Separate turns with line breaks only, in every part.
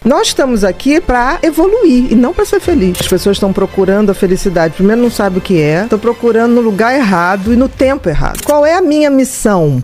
Nós estamos aqui para evoluir e não para ser feliz. As pessoas estão procurando a felicidade. Primeiro, não sabem o que é. Estão procurando no lugar errado e no tempo errado. Qual é a minha missão?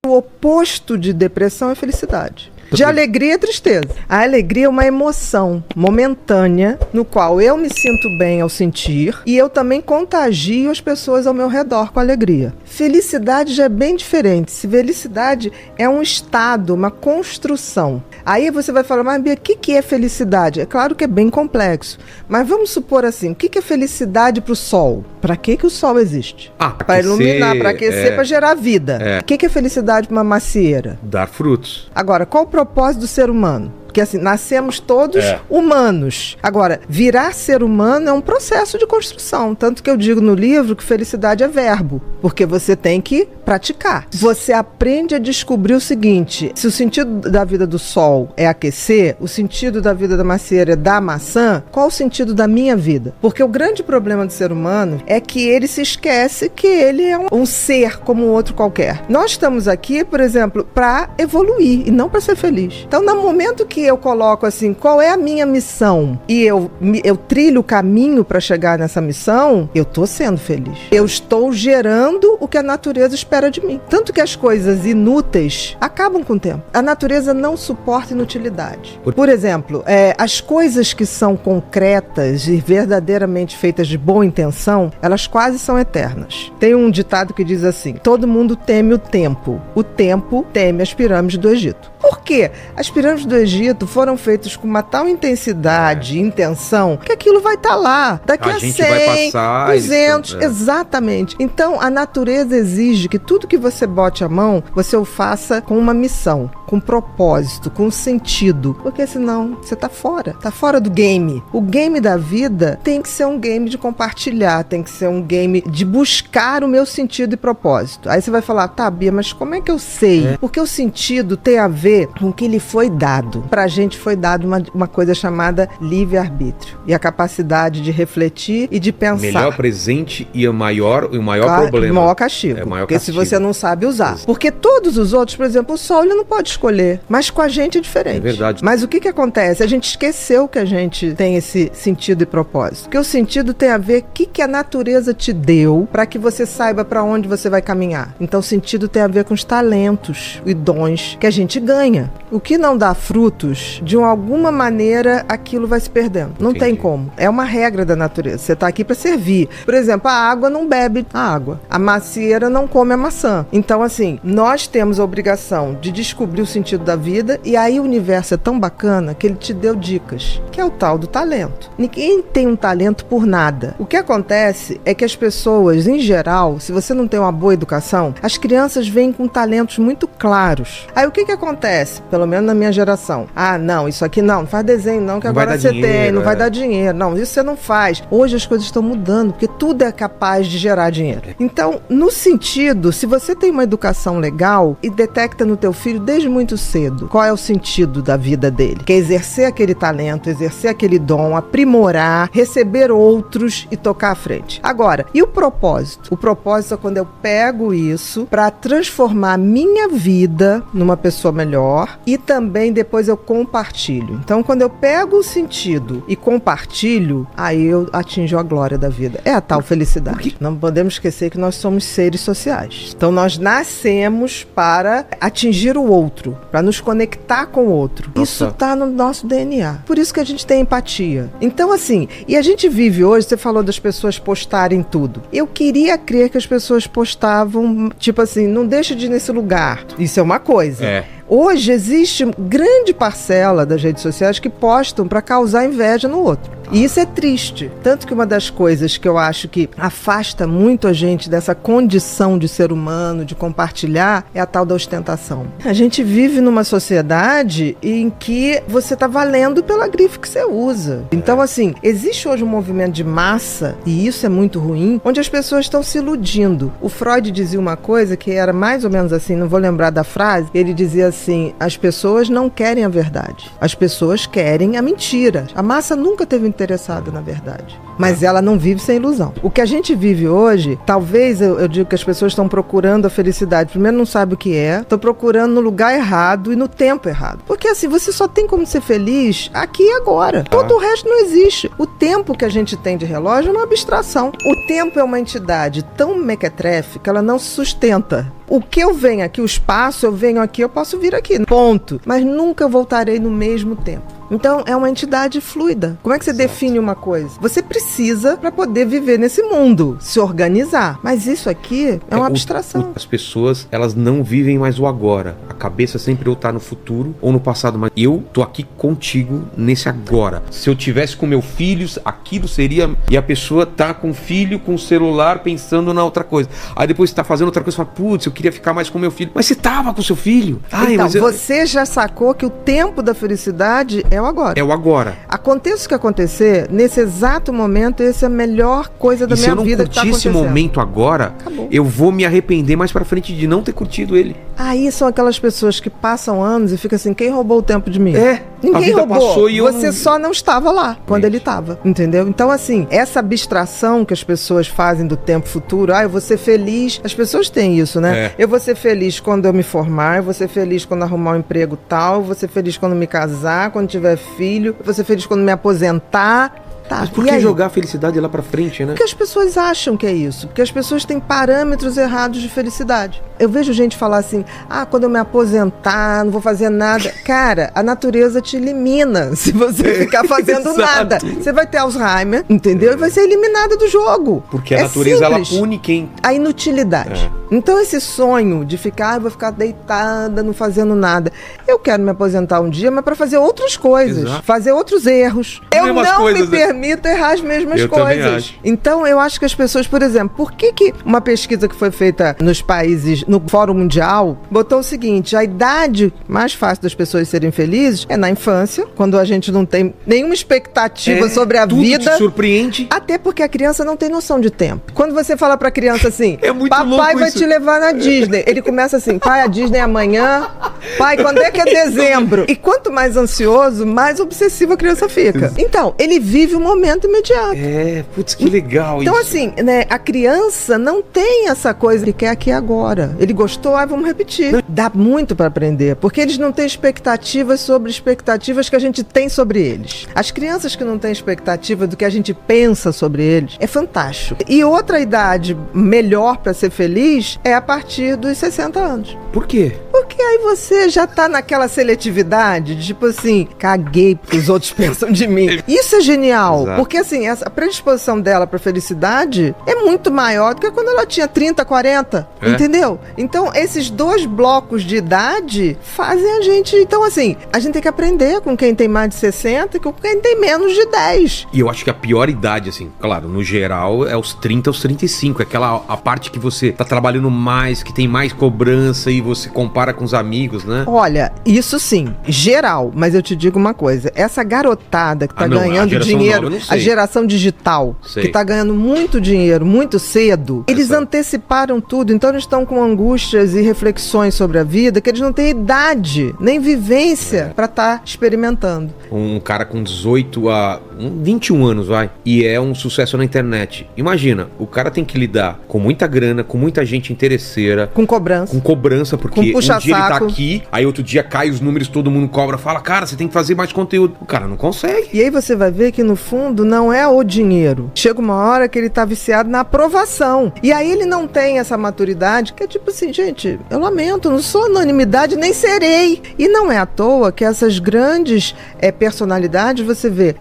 O oposto de depressão é felicidade. De alegria é tristeza. A alegria é uma emoção momentânea no qual eu me sinto bem ao sentir e eu também contagio as pessoas ao meu redor com alegria. Felicidade já é bem diferente. Felicidade é um estado, uma construção. Aí você vai falar, mas Bia, o que é felicidade? É claro que é bem complexo. Mas vamos supor assim, o que é felicidade para o sol? Para que o sol existe? Para iluminar, para aquecer, para gerar vida. O que é felicidade para uma macieira?
Dar frutos.
Agora, qual o propósito do ser humano? Porque assim, nascemos todos humanos. Agora, virar ser humano é um processo de construção. Tanto que eu digo no livro que felicidade é verbo. Porque você tem que praticar. Você aprende a descobrir o seguinte: se o sentido da vida do sol é aquecer, o sentido da vida da macieira é dar maçã, qual o sentido da minha vida? Porque o grande problema do ser humano é que ele se esquece que ele é um ser como um outro qualquer. Nós estamos aqui, por exemplo, para evoluir e não para ser feliz. Então, no momento que eu coloco assim, qual é a minha missão? E eu trilho o caminho para chegar nessa missão, eu estou sendo feliz. Eu estou gerando o que a natureza espera de mim. Tanto que as coisas inúteis acabam com o tempo. A natureza não suporta inutilidade. Por exemplo, as coisas que são concretas e verdadeiramente feitas de boa intenção, elas quase são eternas. Tem um ditado que diz assim: todo mundo teme o tempo teme as pirâmides do Egito. Por quê? As pirâmides do Egito foram feitas com uma tal intensidade e intenção que aquilo vai estar lá daqui a 100,
vai passar,
200, exatamente. Então, a natureza exige que tudo que você bote a mão, você o faça com uma missão, com propósito, com sentido, porque senão você tá fora do game. O game da vida tem que ser um game de compartilhar, tem que ser um game de buscar o meu sentido e propósito. Aí você vai falar, tá, Bia, mas como é que eu sei? Porque o sentido tem a ver com o que lhe foi dado. Pra gente foi dado uma coisa chamada livre-arbítrio e a capacidade de refletir e de pensar.
Melhor presente e o maior problema.
O maior castigo. Porque se você não sabe usar. Porque todos os outros, por exemplo, o sol, ele não pode escolher. Mas com a gente é diferente.
É verdade.
Mas o que acontece? A gente esqueceu que a gente tem esse sentido e propósito. Porque o sentido tem a ver com o que a natureza te deu para que você saiba para onde você vai caminhar. Então o sentido tem a ver com os talentos e dons que a gente ganha. O que não dá frutos, de alguma maneira aquilo vai se perdendo. Não tem como. É uma regra da natureza. Você está aqui para servir. Por exemplo, a água não bebe a água. A macieira não come a maçã. Então, assim, nós temos a obrigação de descobrir o sentido da vida, e aí o universo é tão bacana que ele te deu dicas, que é o tal do talento. Ninguém tem um talento por nada. O que acontece é que as pessoas, em geral, se você não tem uma boa educação, as crianças vêm com talentos muito claros. Aí o que acontece? Pelo menos na minha geração. Não, isso aqui não faz desenho não, que não agora você tem, não vai dar dinheiro. Não, isso você não faz. Hoje as coisas estão mudando, porque tudo é capaz de gerar dinheiro. Então, no sentido, se você tem uma educação legal e detecta no teu filho desde muito cedo qual é o sentido da vida dele, que é exercer aquele talento, exercer aquele dom, aprimorar, receber outros e tocar à frente. Agora, e o propósito? O propósito é quando eu pego isso para transformar a minha vida numa pessoa melhor e também depois eu compartilho. Então, quando eu pego o sentido e compartilho, aí eu atinjo a glória da vida. É a tal felicidade. Não podemos esquecer que nós somos seres sociais. Então, nós nascemos para atingir o outro, para nos conectar com o outro. Nossa. Isso está no nosso DNA. Por isso que a gente tem empatia. Então, assim, e a gente vive hoje, você falou das pessoas postarem tudo. Eu queria crer que as pessoas postavam, tipo assim, não deixa de ir nesse lugar. Isso é uma coisa. Hoje existe grande parcela das redes sociais que postam para causar inveja no outro. E isso é triste. Tanto que uma das coisas que eu acho que afasta muito a gente dessa condição de ser humano, de compartilhar, é a tal da ostentação. A gente vive numa sociedade em que você está valendo pela grife que você usa. Então, assim, existe hoje um movimento de massa, e isso é muito ruim, onde as pessoas estão se iludindo. O Freud dizia uma coisa que era mais ou menos assim, não vou lembrar da frase, ele dizia assim, as pessoas não querem a verdade. As pessoas querem a mentira. A massa nunca teve interessada, na verdade. Mas ela não vive sem ilusão. O que a gente vive hoje, talvez eu digo que as pessoas estão procurando a felicidade. Primeiro, não sabe o que é. Estão procurando no lugar errado e no tempo errado. Porque assim, você só tem como ser feliz aqui e agora. Todo o resto não existe. O tempo que a gente tem de relógio é uma abstração. O tempo é uma entidade tão mequetrefe que ela não se sustenta. O que eu venho aqui, o espaço, eu venho aqui, eu posso vir aqui, ponto. Mas nunca voltarei no mesmo tempo. Então, é uma entidade fluida. Como é que você define uma coisa? Você precisa para poder viver nesse mundo, se organizar. Mas isso aqui é uma abstração.
As pessoas, elas não vivem mais o agora. A cabeça sempre ou tá no futuro ou no passado. Mas eu tô aqui contigo nesse agora. Se eu tivesse com meu filho, aquilo seria... E a pessoa tá com o filho, com o celular, pensando na outra coisa. Aí depois você tá fazendo outra coisa, fala, putz, eu queria ficar mais com meu filho. Mas você tava com seu filho. Ai,
então,
mas
você já sacou que o tempo da felicidade é o agora.
É o agora.
Aconteça o que acontecer, nesse exato momento, essa é a melhor coisa da minha vida que tá acontecendo.
Se eu não curtir esse momento agora, acabou. Eu vou me arrepender mais pra frente de não ter curtido ele.
Aí são aquelas pessoas que passam anos e ficam assim, quem roubou o tempo de mim? Ninguém roubou.
Passou e
você só não estava lá quando ele estava, entendeu? Então assim, essa abstração que as pessoas fazem do tempo futuro, eu vou ser feliz, as pessoas têm isso, né? Eu vou ser feliz quando eu me formar, eu vou ser feliz quando arrumar um emprego tal, eu vou ser feliz quando me casar, quando tiver filho, eu vou ser feliz quando me aposentar. Tá,
mas por que jogar a felicidade lá pra frente, né?
Porque as pessoas acham que é isso. Porque as pessoas têm parâmetros errados de felicidade. Eu vejo gente falar assim, quando eu me aposentar, não vou fazer nada. Cara, a natureza te elimina se você ficar fazendo nada. Você vai ter Alzheimer, entendeu? E vai ser eliminada do jogo.
Porque a natureza, ela pune quem...
A inutilidade. Então esse sonho de ficar, eu vou ficar deitada, não fazendo nada. Eu quero me aposentar um dia, mas para fazer outras coisas. Exato. Fazer outros erros. Eu não me permito errar as mesmas coisas. Então eu acho que as pessoas, por exemplo, por que uma pesquisa que foi feita nos países, no Fórum Mundial, botou o seguinte, a idade mais fácil das pessoas serem felizes é na infância, quando a gente não tem nenhuma expectativa sobre a vida.
Te surpreende.
Até porque a criança não tem noção de tempo. Quando você fala pra criança assim, papai vai te levar na Disney, ele começa assim, pai, a Disney é amanhã, pai, quando é que é dezembro? E quanto mais ansioso, mais obsessivo a criança fica. Então, ele vive o momento imediato.
Putz, que legal
então,
isso.
Então assim, né, a criança não tem essa coisa que quer aqui agora. Ele gostou, vamos repetir. Não. Dá muito para aprender, porque eles não têm expectativas sobre expectativas que a gente tem sobre eles. As crianças que não têm expectativa do que a gente pensa sobre eles, é fantástico. E outra idade melhor para ser feliz é a partir dos 60 anos.
Por quê?
Porque aí você já tá naquela seletividade, de, tipo assim, caguei porque os outros pensam de mim. Isso é genial. Exato. Porque assim, a predisposição dela pra felicidade é muito maior do que quando ela tinha 30, 40, entendeu? Então, esses dois blocos de idade fazem a gente... Então, assim, a gente tem que aprender com quem tem mais de 60 e com quem tem menos de 10.
E eu acho que a pior idade, assim, claro, no geral, é os 30 aos 35. Aquela a parte que você tá trabalhando mais, que tem mais cobrança e você compara com os amigos, né?
Olha, isso sim, geral. Mas eu te digo uma coisa, essa garotada que tá ganhando dinheiro, a geração digital, que tá ganhando muito dinheiro, muito cedo, eles anteciparam tudo, então eles estão com angústias e reflexões sobre a vida que eles não têm idade, nem vivência pra estar experimentando.
Um cara com 18 a 21 anos, e é um sucesso na internet. Imagina, o cara tem que lidar com muita grana, com muita gente interesseira.
Com cobrança,
porque um dia ele tá aqui, aí outro dia cai os números, todo mundo cobra, fala, cara, você tem que fazer mais conteúdo. O cara não consegue.
E aí você vai ver que no fundo não é o dinheiro. Chega uma hora que ele tá viciado na aprovação. E aí ele não tem essa maturidade, que é tipo assim, gente, eu lamento, não sou anonimidade, nem serei. E não é à toa que essas grandes personalidades, você vê,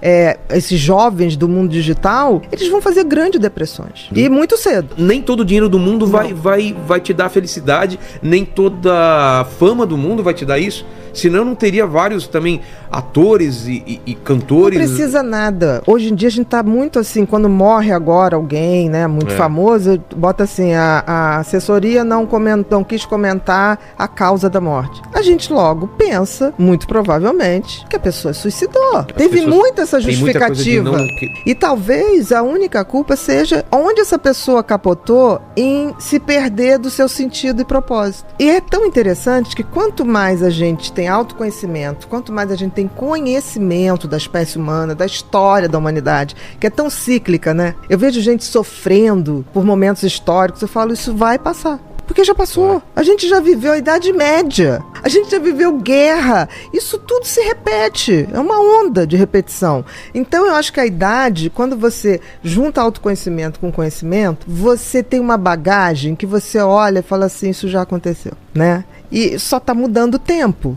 esses jovens do mundo digital, eles vão fazer grandes depressões. E muito cedo.
Nem todo o dinheiro do mundo vai te dar felicidade, nem toda a fama do mundo vai te dar isso. Senão não teria vários também atores e cantores.
Não precisa nada. Hoje em dia a gente tá muito assim, quando morre agora alguém, né, muito famoso, bota assim, a assessoria não quis comentar a causa da morte. A gente logo pensa, muito provavelmente, que a pessoa suicidou. Teve muita essa justificativa. E talvez a única culpa seja onde essa pessoa capotou em se perder do seu sentido e propósito. E é tão interessante que quanto mais a gente tem autoconhecimento, quanto mais a gente tem conhecimento da espécie humana, da história da humanidade, que é tão cíclica, né? Eu vejo gente sofrendo por momentos históricos, eu falo, isso vai passar. Porque já passou. A gente já viveu a Idade Média. A gente já viveu guerra. Isso tudo se repete. É uma onda de repetição. Então, eu acho que a idade, quando você junta autoconhecimento com conhecimento, você tem uma bagagem que você olha e fala assim, isso já aconteceu, né? E só está mudando o tempo.